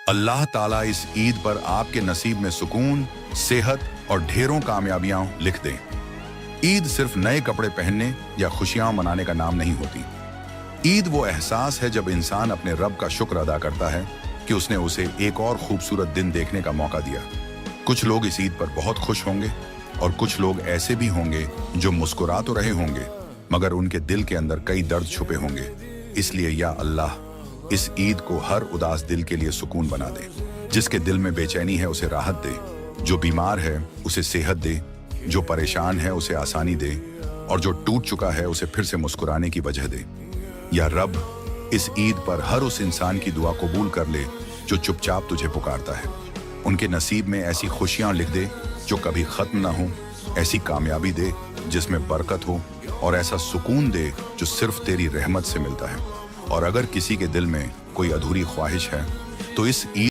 अल्लाह ताला इस ईद पर आपके नसीब में सुकून, सेहत और ढेरों कामयाबियां लिख दें। ईद सिर्फ नए कपड़े पहनने या खुशियां मनाने का नाम नहीं होती। ईद वो एहसास है जब इंसान अपने रब का शुक्र अदा करता है कि उसने उसे एक और खूबसूरत दिन देखने का मौका दिया। कुछ लोग इस ईद पर बहुत खुश होंगे और कुछ लोग ऐसे भी होंगे जो मुस्कुरा तो रहे होंगे मगर उनके दिल के अंदर कई दर्द छुपे होंगे। इसलिए या अल्लाह, इस ईद को हर उदास दिल के लिए सुकून बना दे। जिसके दिल में बेचैनी है उसे राहत दे, जो बीमार है उसे सेहत दे, जो परेशान है उसे आसानी दे और जो टूट चुका है उसे फिर से मुस्कुराने की वजह दे। या रब, इस ईद पर हर उस इंसान की दुआ कबूल कर ले जो चुपचाप तुझे पुकारता है। उनके नसीब में ऐसी खुशियां लिख दे जो कभी खत्म ना हो, ऐसी कामयाबी दे जिसमें बरकत हो और ऐसा सुकून दे जो सिर्फ तेरी रहमत से मिलता है। और अगर किसी के दिल में कोई अधूरी ख्वाहिश है तो इस ईद